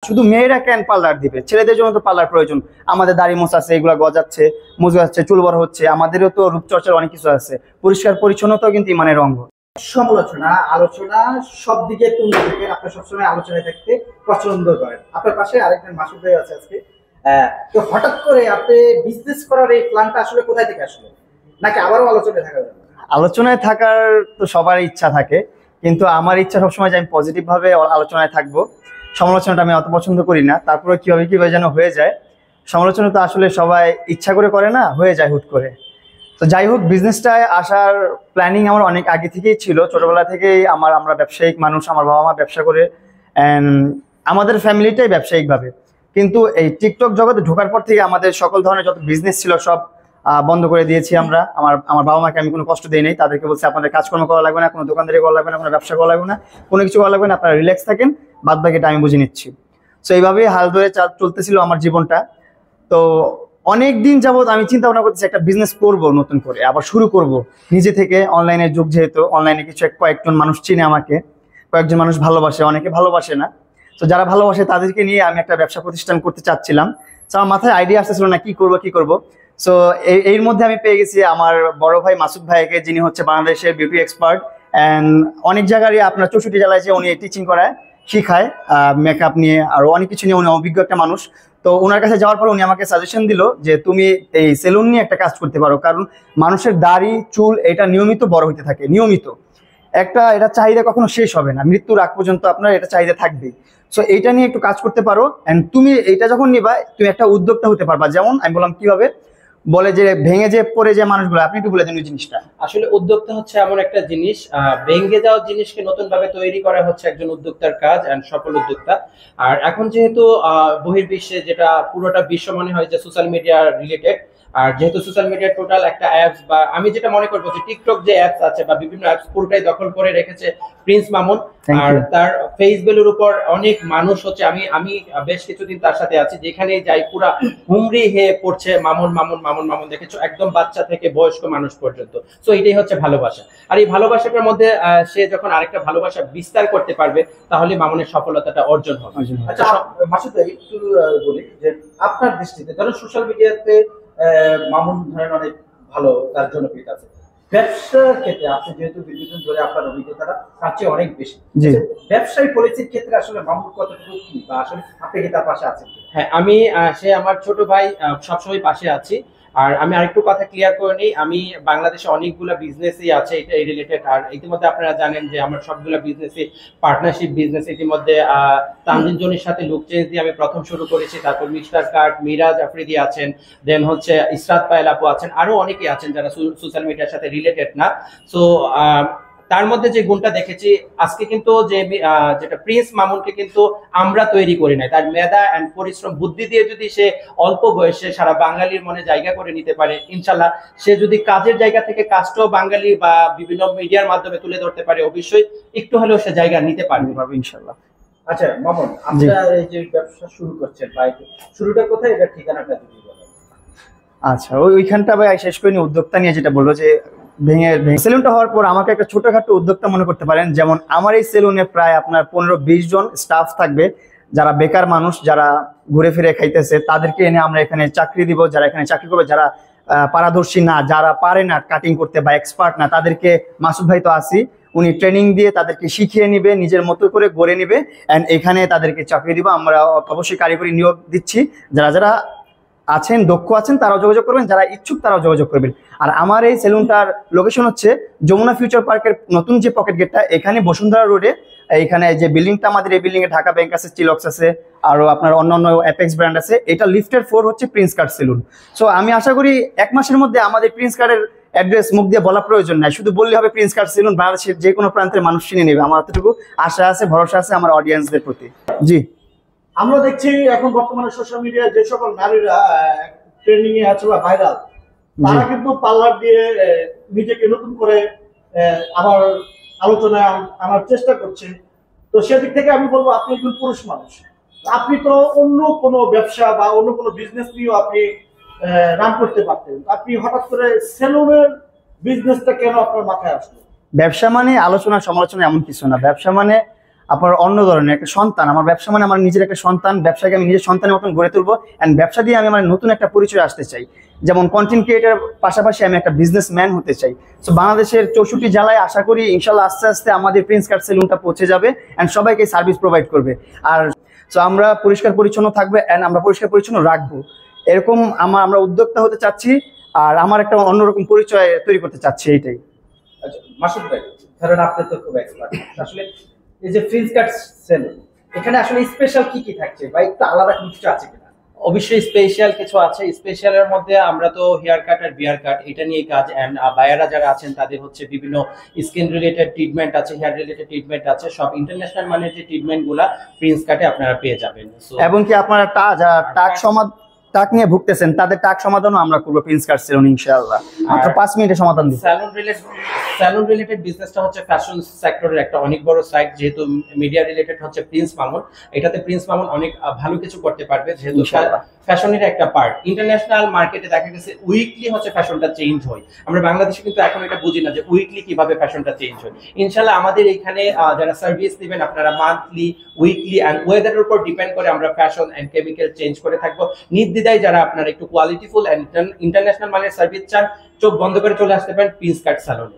শুধু মেয়েরা কেন পার্লার দিবে, ছেলেদের জন্য তো পার্লার প্রয়োজন। আমাদের দাড়ি মোছ আছে, এগুলো গজাচ্ছে, মুজগাচ্ছে, চুল বড় হচ্ছে, আমাদেরও তো রূপচর্চার অনেক কিছু আছে। পরিষ্কার পরিচ্ছন্নতাও কিন্তু ইমানের অঙ্গ। সমালোচনা, আলোচনা সব দিকে তুলে থাকেন, আপনি সবসময় আলোচনায় থাকতে পছন্দ করেন। আপনার পাশে আরেকজন মাসুদ ভাই আছে আজকে। তো হঠাৎ করে আপনি বিজনেস করার এই প্ল্যানটা আসলে কোথায় থেকে আসলো, নাকি আবারও আলোচনায় থাকা যাবে? আলোচনায় থাকার তো সবার ইচ্ছা থাকে, কিন্তু আমার ইচ্ছা সবসময় যে আমি পজিটিভ ভাবে আলোচনায় থাকবো। সমালোচনাটা আমি অত পছন্দ করি না, তারপরে কিভাবে যেন হয়ে যায়। সমালোচনা তো আসলে সবাই ইচ্ছা করে না, হয়ে যায় হুট করে। তো যাই হোক, বিজনেসটায় আসার প্ল্যানিং আমার অনেক আগে থেকেই ছিল। ছোটবেলা থেকেই আমরা ব্যবসায়িক মানুষ, আমার বাবা মা ব্যবসা করে, আমাদের ফ্যামিলিটাই ব্যবসায়িকভাবে। কিন্তু এই টিকটক জগতে ঢোকার পর থেকে আমাদের সকল ধরনের যত বিজনেস ছিল সব বন্ধ করে দিয়েছি আমরা। আমার বাবা মাকে আমি কোনো কষ্ট দিই নাই, তাদেরকে বলছি আপনাদের কাজকর্ম করা লাগবে না, কোনো দোকানদারি করা লাগবে না, কোনো ব্যবসা করা লাগবে না, কোনো কিছু করা লাগবে না, আপনারা রিল্যাক্স থাকেন, বাদ বাকিটা আমি বুঝে নিচ্ছি। সো এইভাবেই হাল ধরে চলতেছিল আমার জীবনটা। তো অনেক দিন যাবত আমি চিন্তা ভাবনা করতেছি একটা বিজনেস করব, নতুন করে আবার শুরু করব নিজে থেকে। অনলাইনের যুগ যেহেতু, অনলাইনে কয়েকজন মানুষ চিনে আমাকে, কয়েকজন মানুষ ভালোবাসে, অনেকে ভালোবাসে না। তো যারা ভালোবাসে তাদেরকে নিয়ে আমি একটা ব্যবসা প্রতিষ্ঠান করতে চাচ্ছিলাম। তো আমার মাথায় আইডিয়া আসতেছিল না কি করব। সো এর মধ্যে আমি পেয়ে গেছি আমার বড় ভাই মাসুদ ভাইকে, যিনি হচ্ছে বাংলাদেশের বিউটি এক্সপার্ট, অ্যান্ড অনেক জায়গায় আপনার 64 জেলায় যে উনি টিচিং করায়, শিখায় মেকআপ নিয়ে, আর অনেক কিছু নিয়ে। উনি অভিজ্ঞ একটা মানুষ। তো ওনার কাছে যাওয়ার পর উনি আমাকে সাজেশন দিল যে তুমি এই সেলুন নিয়ে একটা কাজ করতে পারো, কারণ মানুষের দাড়ি চুল এটা নিয়মিত বড় হতে থাকে, নিয়মিত এটা চাহিদা কখনো শেষ হবে না, মৃত্যুর আগ পর্যন্ত আপনার এটা চাহিদা থাকবেই। সো এইটা নিয়ে একটু কাজ করতে পারো, অ্যান্ড তুমি এইটা যখন নিবা তুমি একটা উদ্যোক্তা হতে পারবা। যেমন আমি বললাম কিভাবে, বলে যে ভেঙে যে পড়ে যে মানুষগুলো, আপনি একটু বলে দেন ওই জিনিসটা। আসলে উদ্যোক্তা হচ্ছে এমন একটা জিনিস, ভেঙে যাওয়া জিনিসকে নতুন ভাবে তৈরি করা হচ্ছে একজন উদ্যোক্তার কাজ, এন্ড সফল উদ্যোক্তা। আর এখন যেহেতু বহির্বিশ্বে যেটা পুরোটা বিশ্ব মনে হয় যে সোশ্যাল মিডিয়া রিলেটেড, আর যেহেতু সোশ্যাল মিডিয়ার টোটাল একটা অ্যাপস, বা আমি যেটা মনে করবো যে টিকটক যে অ্যাপস আছে বা বিভিন্ন অ্যাপস পুরোটাই দখল করে রেখেছে প্রিন্স মামুন। আর তার ফেস ভ্যালুর উপর অনেক মানুষ হচ্ছে, আমি বেশ কিছুদিন তার সাথে আছি, যেখানে যাই পুরা হুমড়ি হয়ে পড়ছে মামুন মামুন মামুন মামুন, দেখেছো, একদম বাচ্চা থেকে বয়স্ক মানুষ পর্যন্ত। সো এটাই হচ্ছে ভালোবাসা। আর এই ভালোবাসাটার মধ্যে সে যখন আরেকটা ভালোবাসা বিস্তার করতে পারবে, তাহলে মামুনের সফলতাটা অর্জন হবে। আচ্ছা মাসুদ ভাই, একটু বলি যে আপনার দৃষ্টিতে ধরেন সোশ্যাল মিডিয়াতে মামুন ধরেন অনেক ভালো, তার জনপ্রিয়তা আছে। ব্যবসার ক্ষেত্রে আপনি যেহেতু দীর্ঘদিন ধরে আপনার অভিজ্ঞতাটা তার চেয়ে অনেক বেশি, ব্যবসায়ী পলিসির ক্ষেত্রে আসলে মামুন কতটুকু কি, বা আসলে আপনি কি তার পাশে আছেন? হ্যাঁ, আমি সে আমার ছোট ভাই, সবসময় পাশে আছি। আর আমি আরেকটু কথা ক্লিয়ার করে নিই, আমি বাংলাদেশে অনেকগুলো বিজনেসই আছে এটা রিলেটেড। আর ইতিমধ্যে আপনারা জানেন যে আমার সবগুলো বিজনেসই পার্টনারশিপ বিজনেস। ইতিমধ্যে তানজিন জনির সাথে লুক চেঞ্জ দিয়ে আমি প্রথম শুরু করেছি, তারপর মিস্টার কার্ট, মিরাজ আফ্রিদি আছেন, দেন হচ্ছে ইসরাত পায়েল আপু আছেন, আরো অনেকে আছেন যারা সোশ্যাল মিডিয়ার সাথে রিলেটেড না। সো তার মধ্যে যে গুণটা দেখেছি আজকে, কিন্তু যেটা প্রিন্স মামুনকে কিন্তু আমরা তৈরি করি নাই, তার মেধা এন্ড পরিশ্রম বুদ্ধি দিয়ে যদি সে অল্প বয়সে সারা বাঙালির মনে জায়গা করে নিতে পারে, ইনশাল্লাহ সে যদি কাজের জায়গা থেকে কাজটাও বাঙালি বা বিভিন্ন মিডিয়ার মাধ্যমে তুলে ধরতে পারে, অবশ্যই একটু হলেও সে জায়গা নিতে পারবে ইনশাল্লাহ। আচ্ছা মামুন, আপনারা এই যে ব্যবসা শুরু করছেন, ভাই শুরুটা কোথায়, এটা ঠিকানাটা যদি বলেন। আচ্ছা, ওইখানটা ভাই শেষ করিনি। উদ্যোক্তা নিয়ে যেটা বললো যে ভেঙে সেলুনটা হওয়ার পর আমাকে একটা ছোটখাটো উদ্যোক্তা মনে করতে পারেন। যেমন আমার এই সেলুনে প্রায় আপনার 15-20 জন স্টাফ থাকবে, যারা বেকার মানুষ, যারা ঘুরে ফিরে খাইতেছে, তাদেরকে এনে আমরা এখানে চাকরি দিব। যারা এখানে চাকরি করবে, যারা পারদর্শী না, যারা পারে না কাটিং করতে বা এক্সপার্ট না, তাদেরকে মাসুদ ভাই তো আসি, উনি ট্রেনিং দিয়ে তাদেরকে শিখিয়ে নিবে, নিজের মতো করে গড়ে নিবে, অ্যান্ড এখানে তাদেরকে চাকরি দিব। আমরা অবশ্যই কারিগরি নিয়োগ দিচ্ছি। যারা আছেন, দক্ষ আছেন, তারাও যোগাযোগ করবেন, যারা ইচ্ছুক তারাও যোগাযোগ করবেন। আর আমার এই সেলুনটার লোকেশন হচ্ছে যমুনা ফিউচার পার্কের নতুন যে পকেট গেটটা, এখানে বসুন্ধরা রোডে, এখানে যে বিল্ডিংটা আমাদের, এই বিল্ডিং এ ঢাকা ব্যাংক আছে, চিলক্স আছে, আরো আপনার অন্যান্য অ্যাপেক্স ব্র্যান্ড আছে। এটা লিফটের 4 হচ্ছে প্রিন্স কার্ট সেলুন। সো আমি আশা করি 1 মাসের মধ্যে আমাদের প্রিন্স কার্টের অ্যাড্রেস মুখ দিয়ে বলা প্রয়োজন নাই, শুধু বললে হবে প্রিন্স কার্ট সেলুন, বাংলাদেশের যে কোনো প্রান্তের মানুষ চিনে নেবে। আমার এতটুকু আশা আছে, ভরসা আছে আমার অডিয়েন্সদের প্রতি। জি, আমরা দেখছি এখন বর্তমানে সোশ্যাল মিডিয়ায় যে সকল নারীরা ট্রেনিং এ আছে বা ভাইরাল, তারা কিন্তু পার্লার দিয়ে নিজেকে নতুন করে আবার আলোচনায় আনার চেষ্টা করছে। তো সেদিক থেকে আমি বলবো, আপনি একজন পুরুষ মানুষ, আপনি তো অন্য কোনো ব্যবসা বা অন্য কোনো বিজনেস নিয়েও আপনি রান করতে পারতেন। আপনি হঠাৎ করে সেলুনের বিজনেসটা কেন আপনার মাথায় আসলো? ব্যবসা মানে আলোচনা সমালোচনা এমন কিছু না। ব্যবসা মানে আপনার অন্য ধরনের একটা সন্তান। আমার ব্যবসা মানে আমার নিজের একটা সন্তান, ব্যবসাকে আমি নিজের সন্তানের মতন গড়ে তুলবো, অ্যান্ড ব্যবসা দিয়ে আমি আমার নতুন একটা পরিচয় আসতে চাই। যেমন কন্টেন্ট ক্রিয়েটার পাশাপাশি আমি একটা বিজনেসম্যান হতে চাই। সো বাংলাদেশের 64 জেলায় আশা করি ইনশাল্লাহ আস্তে আস্তে আমাদের প্রিন্স কাট সেলুনটা পৌঁছে যাবে অ্যান্ড সবাইকে সার্ভিস প্রোভাইড করবে। আর সো আমরা পরিষ্কার পরিচ্ছন্ন থাকবে অ্যান্ড আমরা পরিষ্কার পরিচ্ছন্ন রাখবো, এরকম আমরা উদ্যোক্তা হতে চাচ্ছি। আর আমার একটা অন্যরকম পরিচয় তৈরি করতে চাচ্ছি, এইটাই। আচ্ছা মাসুদ ভাই, ধরেন আপনি তো খুব এক্সপার্ট, আসলে এই যে প্রিন্স কাট সেলুন, এখানে আসলে স্পেশাল কি কি থাকছে বা একটু আলাদা কিছু আছে কিনা? অবশ্যই স্পেশাল কিছু আছে। স্পেশালের মধ্যে আমরা তো হেয়ার কাট আর বিয়ার কাট এটা নিয়ে কাজ, এন্ড বায়ারা যারা আছেন তাদের হচ্ছে বিভিন্ন স্কিন রিলেটেড ট্রিটমেন্ট আছে, হেয়ার রিলেটেড ট্রিটমেন্ট আছে, সব ইন্টারন্যাশনাল মানের যে ট্রিটমেন্ট গুলা প্রিন্স কাটে আপনারা পেয়ে যাবেন। এবং কি আপনারা টাক নিয়ে ভুগতেছেন তাদের টাক সমাধানও আমরা করবো প্রিন্স কাট সেলুন ইনশাআল্লাহ, মাত্র 5 মিনিটে সমাধান দিব। স্যালুন রিলেটেড বিজনেসটা হচ্ছে ফ্যাশন সেক্টরের একটা অনেক বড় সাইট, যেহেতু মিডিয়া রিলেটেড হচ্ছে প্রিন্স মামুন, এটাতে প্রিন্স মামুন অনেক ভালো কিছু করতে পারবে, যেহেতু ফ্যাশনের একটা পার্ট। ইন্টারন্যাশনাল মার্কেটে দেখা গেছে উইকলি হচ্ছে ফ্যাশনটা চেঞ্জ হয়, আমরা বাংলাদেশে কিন্তু এখন এটা বুঝি না যে উইকলি কিভাবে ফ্যাশনটা চেঞ্জ হয়। ইনশাআল্লাহ আমাদের এখানে যারা সার্ভিস দিবেন আপনারা মান্থলি, উইকলি এন্ড ওয়েদারের উপর ডিপেন্ড করে আমরা ফ্যাশন এন্ড কেমিক্যাল চেঞ্জ করে থাকবো নির্দ্বিধায়। যারা আপনারা একটু কোয়ালিটিফুল এন্ড ইন্টারন্যাশনাল মানের সার্ভিস চান, চোখ বন্ধ করে চলে আসতে পারেন প্রিন্স কাট সালনে।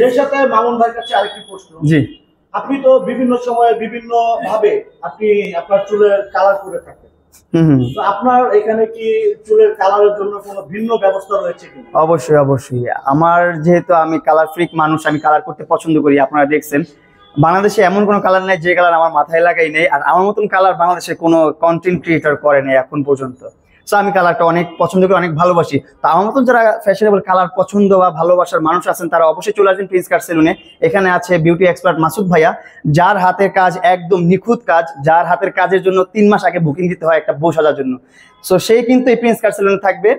সেই সাথে মামুন ভাইয়ের কাছে আরেকটি প্রশ্ন। জি, আপনি তো বিভিন্ন সময়ে বিভিন্ন ভাবে আপনি আপনার চুলের কালার করে থাকেন, তো আপনার এখানে কি চুলের কালারের জন্য কোনো ভিন্ন ব্যবস্থা রয়েছে কি? অবশ্যই অবশ্যই। আমার যেহেতু আমি কালার ফ্রিক মানুষ, আমি কালার করতে পছন্দ করি। আপনারা দেখছেন বাংলাদেশে এমন কোনো কালার নেই যে কালার আমার মাথায় লাগাই নেই, আর আমার মতন কালার বাংলাদেশে কোনো কন্টেন্ট ক্রিয়েটর করে নেই এখন পর্যন্ত। সো আমি কালারটা অনেক পছন্দ করি, অনেক ভালোবাসি। তো আমার মতন যারা ফ্যাশনেবল কালার পছন্দ বা ভালোবাসার মানুষ আছেন তারা অবশ্যই চলে আসবেন প্রিন্স কাট সেলুনে। এখানে আছে বিউটি এক্সপার্ট মাসুদ ভাইয়া, যার হাতের কাজ একদম নিখুঁত কাজ, যার হাতের কাজের জন্য 3 মাস আগে বুকিং দিতে হয় একটা বউ সাজার জন্য। সো সেই কিন্তু এই প্রিন্স কাট সেলুনে থাকবে,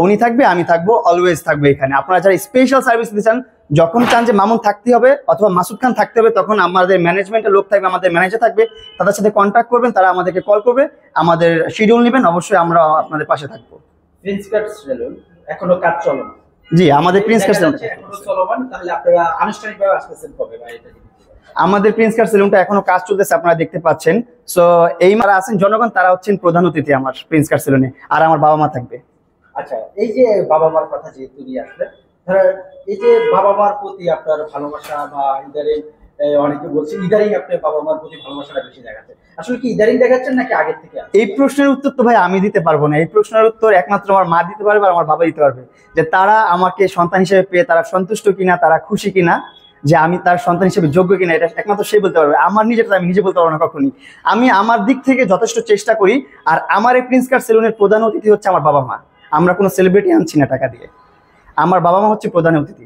উনি থাকবে, আমি থাকবো, অলওয়েজ থাকবে এখানে। আপনারা যারা স্পেশাল সার্ভিস দিতে চান, যখন চান যে মামুন থাকতে হবে অথবা মাসুদ খান থাকতে হবে, তখন আমাদের ম্যানেজমেন্টের লোক থাকবে, আমাদের ম্যানেজার থাকবে, তাদের সাথে কন্ট্যাক্ট করবেন, তারা আমাদেরকে কল করবে, আমাদের শিডিউল নেবেন, অবশ্যই আমরা আপনাদের পাশে থাকবো। প্রিন্স কাট সেলুন এখনো কাজ চলে না? জি, আমাদের প্রিন্স কাট সেলুন এখনো চলমান। তাহলে আপনারা আনুষ্ঠানিকভাবে আসতেছেন কবে ভাই? এটা আমাদের প্রিন্স কাট সেলুনটা এখনো কাজ চলতেছে, আপনারা দেখতে পাচ্ছেন। সো এই মারা আছেন জনগণ, তারা হচ্ছেন প্রধান অতিথি আমার প্রিন্স কাট সেলুনে, আর আমার বাবা মা থাকবে। আচ্ছা, এই যে বাবা মার কথা যেহেতু নিয়ে আসলে, ধরেন এই যে বাবা মার প্রতি আপনার ভালোবাসা বা ইদারিং, অনেকে বলছেন ইদারিং আপনি বাবা মার প্রতি ভালোবাসাটা বেশি দেখাচ্ছেন, আসলে কি ইদারিং দেখাচ্ছেন নাকি আগের থেকে? এই প্রশ্নের উত্তর তো ভাই আমি দিতে পারবো না। এই প্রশ্নের উত্তর একমাত্র আমার মা দিতে পারবে আর আমার বাবা দিতে পারবে, যে তারা আমাকে সন্তান হিসেবে পেয়ে তারা সন্তুষ্ট কিনা, তারা খুশি কিনা, যে আমি তার সন্তান হিসেবে যোগ্য কিনা, এটা একমাত্র সে বলতে পারবে। আমার নিজেরটা আমি নিজে বলতে পারবো না কখনই। আমি আমার দিক থেকে যথেষ্ট চেষ্টা করি। আর আমার এই প্রিন্স কাট সেলুনের প্রধান অতিথি হচ্ছে আমার বাবা মা। আমরা কোনো সেলিব্রিটি আনছি না টাকা দিয়ে, আমার বাবা মা হচ্ছে প্রধান অতিথি।